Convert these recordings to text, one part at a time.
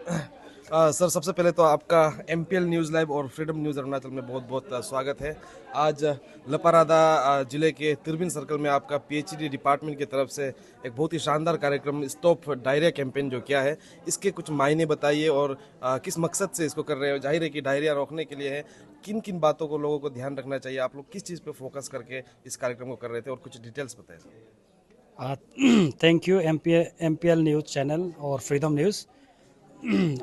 Sir, सबसे पहले तो आपका एमपीएल न्यूज़ लाइव और फ्रीडम न्यूज़ अरुणाचल में बहुत बहुत स्वागत है। आज लपारादा ज़िले के तिरबिन सर्कल में आपका पीएचडी डिपार्टमेंट की तरफ से एक बहुत ही शानदार कार्यक्रम स्टॉप डायरिया कैंपेन जो किया है, इसके कुछ मायने बताइए और किस मकसद से इसको कर रहे हो। जाहिर है कि डायरिया रोकने के लिए है, किन किन बातों को लोगों को ध्यान रखना चाहिए, आप लोग किस चीज़ पे फोकस करके इस कार्यक्रम को कर रहे थे और कुछ डिटेल्स बताएं sir. Thank you MPL news channel और फ्रीडम न्यूज़।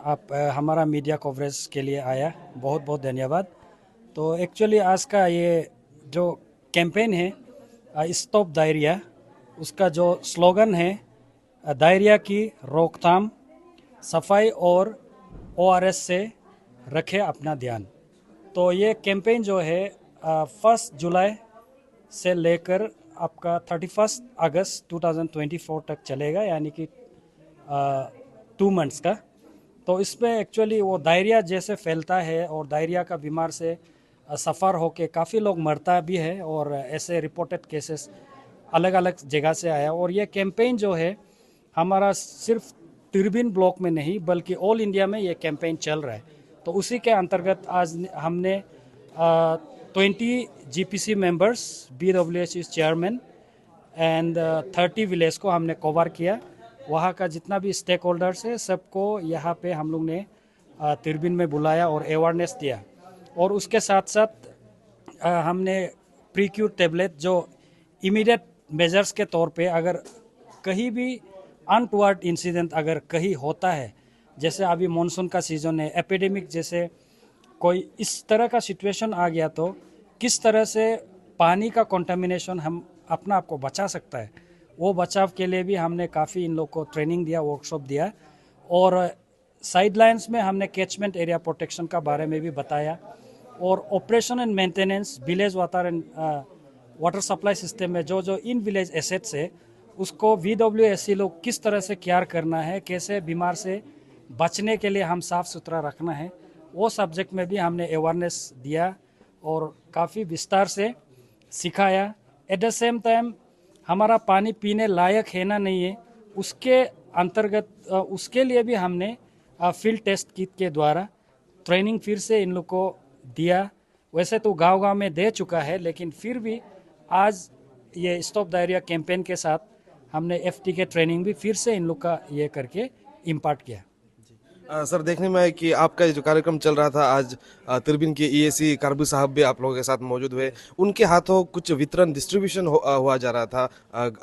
आप हमारा मीडिया कवरेज के लिए आया, बहुत बहुत धन्यवाद। तो एक्चुअली आज का ये जो कैंपेन है स्टॉप डायरिया, उसका जो स्लोगन है डायरिया की रोकथाम, सफाई और ओआरएस से रखें अपना ध्यान। तो ये कैंपेन जो है 1 जुलाई से लेकर आपका 31 अगस्त 2024 तक चलेगा, यानी कि 2 मंथ्स का। तो इसमें एक्चुअली वो डायरिया जैसे फैलता है और डायरिया का बीमार से सफ़र होके काफ़ी लोग मरता भी है, और ऐसे रिपोर्टेड केसेस अलग अलग जगह से आया। और ये कैंपेन जो है हमारा सिर्फ तिरबिन ब्लॉक में नहीं बल्कि ऑल इंडिया में ये कैंपेन चल रहा है। तो उसी के अंतर्गत आज हमने 20 GPC members, BWHC chairman and 30 village को हमने कवर किया। वहाँ का जितना भी स्टेक होल्डर्स है सबको यहाँ पे हम लोग ने तिरबिन में बुलाया और अवेयरनेस दिया। और उसके साथ साथ हमने प्रीक्यूर टेबलेट जो इमीडिएट मेजर्स के तौर पे अगर कहीं भी अनटुवर्ड इंसिडेंट अगर कहीं होता है, जैसे अभी मानसून का सीज़न है, एपिडेमिक जैसे कोई इस तरह का सिचुएशन आ गया, तो किस तरह से पानी का कंटामिनेशन हम अपना आप को बचा सकता है, वो बचाव के लिए भी हमने काफ़ी इन लोग को ट्रेनिंग दिया, वर्कशॉप दिया। और साइडलाइंस में हमने कैचमेंट एरिया प्रोटेक्शन का बारे में भी बताया, और operation and maintenance village water supply system में जो जो इन विलेज एसेट्स है उसको VWSC लोग किस तरह से केयर करना है, कैसे बीमार से बचने के लिए हम साफ़ सुथरा रखना है, वो सब्जेक्ट में भी हमने अवेयरनेस दिया और काफ़ी विस्तार से सिखाया। एट द सेम टाइम हमारा पानी पीने लायक है ना नहीं है, उसके अंतर्गत उसके लिए भी हमने फील्ड टेस्ट किट के द्वारा ट्रेनिंग फिर से इन लोग को दिया। वैसे तो गांव-गांव में दे चुका है, लेकिन फिर भी आज ये स्टॉप डायरिया कैंपेन के साथ हमने FT के ट्रेनिंग भी फिर से इन लोग का ये करके इम्पार्ट किया। सर, देखने में है कि आपका जो कार्यक्रम चल रहा था आज, तिरबिन के EAC कारबू साहब भी आप लोगों के साथ मौजूद हुए, उनके हाथों कुछ वितरण डिस्ट्रीब्यूशन हुआ जा रहा था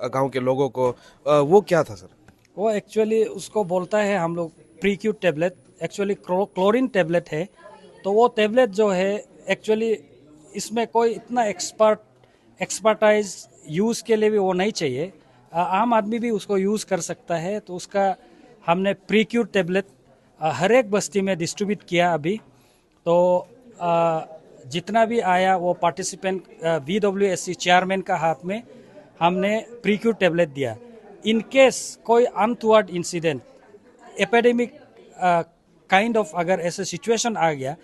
गांव के लोगों को, वो क्या था सर? वो एक्चुअली उसको बोलता है हम लोग प्रीक्यूट टेबलेट, एक्चुअली क्लोरीन टेबलेट है। तो वो टेबलेट जो है एक्चुअली इसमें कोई इतना एक्सपर्टाइज यूज़ के लिए भी वो नहीं चाहिए, आम आदमी भी उसको यूज़ कर सकता है। तो उसका हमने प्रीक्यूट टेबलेट हर एक बस्ती में डिस्ट्रीब्यूट किया अभी। तो जितना भी आया वो पार्टिसिपेंट VWSC चेयरमैन का हाथ में हमने प्रीक्यूर टेबलेट दिया। इन केस कोई untoward incident, epidemic kind of अगर ऐसे सिचुएशन आ गया,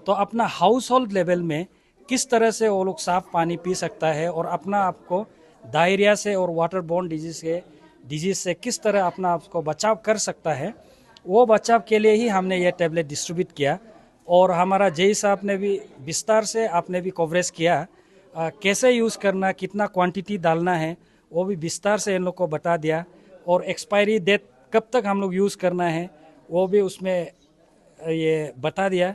तो अपना हाउस होल्ड लेवल में किस तरह से वो लोग साफ पानी पी सकता है और अपना आपको डायरिया से और वाटर बोर्न डिजीज से किस तरह अपना आपको बचाव कर सकता है, वो बचाव के लिए ही हमने ये टैबलेट डिस्ट्रीब्यूट किया। और हमारा जेई साहब ने भी विस्तार से आपने भी कवरेज किया, कैसे यूज़ करना, कितना क्वांटिटी डालना है, वो भी विस्तार से इन लोग को बता दिया। और एक्सपायरी डेट कब तक हम लोग यूज़ करना है वो भी उसमें ये बता दिया।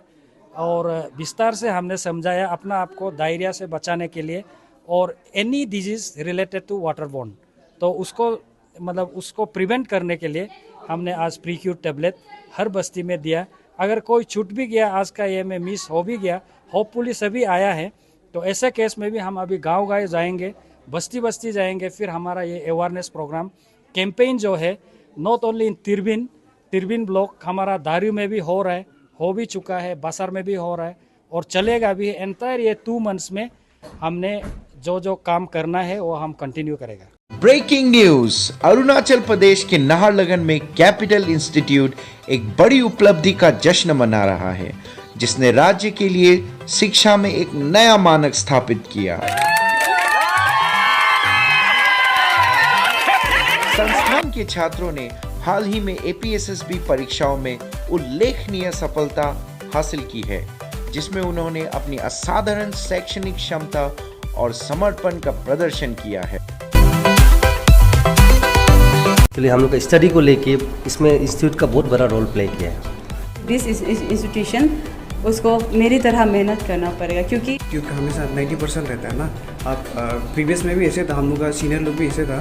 और विस्तार से हमने समझाया अपना आपको डायरिया से बचाने के लिए और any disease related to water borne, तो उसको मतलब उसको प्रिवेंट करने के लिए हमने आज प्रीक्यूर टेबलेट हर बस्ती में दिया। अगर कोई छूट भी गया, आज का ये में मिस हो भी गया, होपफुली सभी आया है, तो ऐसे केस में भी हम अभी गांव-गांव जाएंगे, बस्ती बस्ती जाएंगे। फिर हमारा ये अवेयरनेस प्रोग्राम कैंपेन जो है not only in Tirbin block, हमारा दारू में भी हो रहा है, हो भी चुका है, बासर में भी हो रहा है और चलेगा भी। एंटायर ये 2 मंथ्स में हमने जो जो काम करना है वो हम कंटिन्यू करेगा। ब्रेकिंग न्यूज, अरुणाचल प्रदेश के नाहरलगुन में कैपिटल इंस्टीट्यूट एक बड़ी उपलब्धि का जश्न मना रहा है, जिसने राज्य के लिए शिक्षा में एक नया मानक स्थापित किया। संस्थान के छात्रों ने हाल ही में APSSB परीक्षाओं में उल्लेखनीय सफलता हासिल की है, जिसमें उन्होंने अपनी असाधारण शैक्षणिक क्षमता और समर्पण का प्रदर्शन किया है। इसलिए हम लोग का स्टडी को लेके इसमें इंस्टीट्यूट का बहुत बड़ा रोल प्ले किया है। दिस इंस्टीट्यूशन उसको मेरी तरह मेहनत करना पड़ेगा, क्योंकि हमेशा 90% रहता है ना। आप प्रीवियस में भी ऐसे था, हम लोग का सीनियर लोग भी ऐसे था।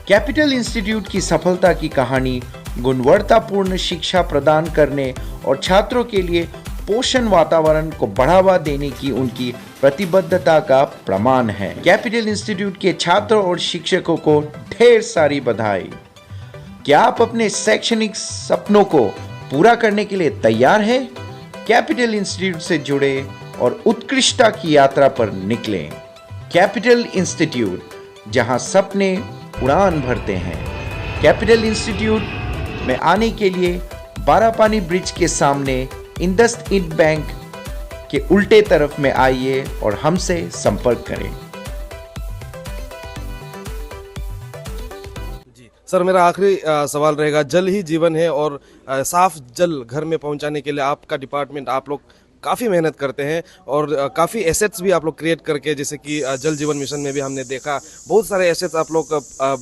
कैपिटल इंस्टीट्यूट की सफलता की कहानी गुणवत्तापूर्ण शिक्षा प्रदान करने और छात्रों के लिए पोषण वातावरण को बढ़ावा देने की उनकी प्रतिबद्धता का प्रमाण है। कैपिटल इंस्टीट्यूट के छात्रों और शिक्षकों को ढेर सारी बधाई। क्या आप अपने शैक्षणिक सपनों को पूरा करने के लिए तैयार हैं? कैपिटल इंस्टीट्यूट से जुड़े और उत्कृष्टता की यात्रा पर निकलें। कैपिटल इंस्टीट्यूट, जहां सपने उड़ान भरते हैं। कैपिटल इंस्टीट्यूट में आने के लिए बारापानी ब्रिज के सामने इंडसइंड बैंक के उल्टे तरफ में आइए और हमसे संपर्क करें। सर, मेरा आखिरी सवाल रहेगा, जल ही जीवन है और साफ जल घर में पहुंचाने के लिए आपका डिपार्टमेंट, आप लोग काफ़ी मेहनत करते हैं और काफ़ी एसेट्स भी आप लोग क्रिएट करके, जैसे कि जल जीवन मिशन में भी हमने देखा बहुत सारे एसेट्स आप लोग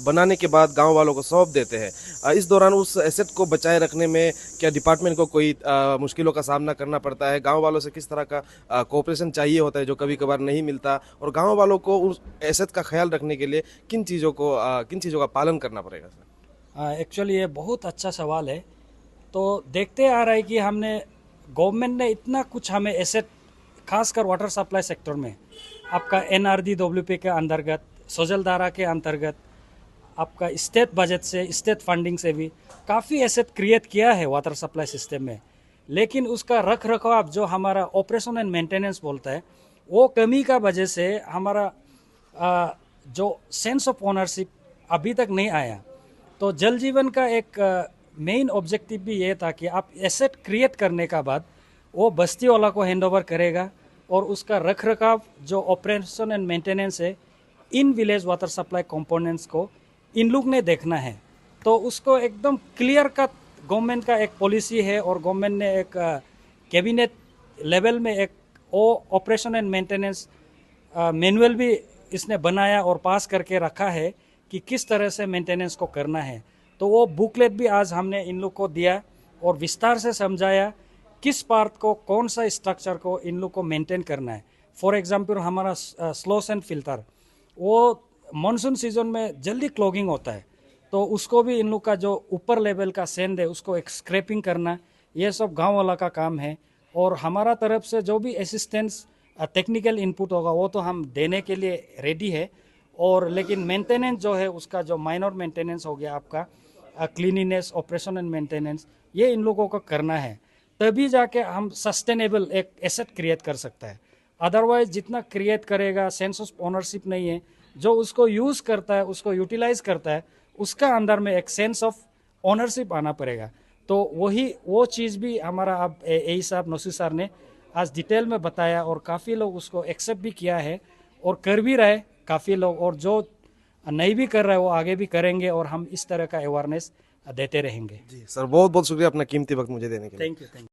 बनाने के बाद गांव वालों को सौंप देते हैं। इस दौरान उस एसेट को बचाए रखने में क्या डिपार्टमेंट को कोई मुश्किलों का सामना करना पड़ता है? गाँव वालों से किस तरह का कोऑपरेशन चाहिए होता है जो कभी कभार नहीं मिलता, और गाँव वालों को उस एसेट का ख्याल रखने के लिए किन चीज़ों का पालन करना पड़ेगा सर? एक्चुअली ये बहुत अच्छा सवाल है। तो देखते आ रहा है कि हमने गवर्नमेंट ने इतना कुछ हमें एसेट, खासकर वाटर सप्लाई सेक्टर में, आपका NRDWP के अंतर्गत, सजलधारा के अंतर्गत, आपका स्टेट बजट से, स्टेट फंडिंग से भी काफ़ी एसेट क्रिएट किया है वाटर सप्लाई सिस्टम में। लेकिन उसका रख रखाव जो हमारा ऑपरेशन एंड मेंटेनेंस बोलता है, वो कमी का वजह से हमारा जो सेंस ऑफ ओनरशिप अभी तक नहीं आया। तो जल जीवन का एक मेन ऑब्जेक्टिव भी ये था कि आप एसेट क्रिएट करने का बाद वो बस्ती वाला को हैंड ओवर करेगा और उसका रख रखाव जो ऑपरेशन एंड मेंटेनेंस है in village water supply components को इन लोग ने देखना है। तो उसको एकदम क्लियर कट गवर्नमेंट का एक पॉलिसी है और गवर्नमेंट ने एक कैबिनेट लेवल में एक ऑपरेशन एंड मेंटेनेंस मैनुअल भी इसने बनाया और पास करके रखा है कि किस तरह से मेंटेनेंस को करना है। तो वो बुकलेट भी आज हमने इन लोग को दिया और विस्तार से समझाया किस पार्ट को, कौन सा स्ट्रक्चर को इन लोग को मेंटेन करना है। फॉर एग्जांपल हमारा स्लोस एंड फिल्टर, वो मानसून सीजन में जल्दी क्लॉगिंग होता है, तो उसको भी इन लोग का जो ऊपर लेवल का सेंड है उसको एक स्क्रैपिंग करना, ये सब गांव वाला का काम है। और हमारा तरफ से जो भी असिस्टेंस टेक्निकल इनपुट होगा वो तो हम देने के लिए रेडी है। और लेकिन मेंटेनेंस जो है उसका जो माइनर मेंटेनेंस हो गया आपका क्लीनिनेस, ऑपरेशन एंड मेंटेनेंस, ये इन लोगों को करना है, तभी जाके हम सस्टेनेबल एक एसेट क्रिएट कर सकता है। अदरवाइज जितना क्रिएट करेगा, सेंस ऑफ ओनरशिप नहीं है, जो उसको यूज़ करता है, उसको यूटिलाइज करता है, उसका अंदर में एक सेंस ऑफ ओनरशिप आना पड़ेगा। तो वो चीज़ भी हमारा अब ए साहब, नौसी सर ने आज डिटेल में बताया और काफ़ी लोग उसको एक्सेप्ट भी किया है और कर भी रहे काफ़ी लोग, और जो नहीं भी कर रहे वो आगे भी करेंगे और हम इस तरह का अवेयरनेस देते रहेंगे। जी सर, बहुत बहुत शुक्रिया अपना कीमती वक्त मुझे देने के लिए। Thank you.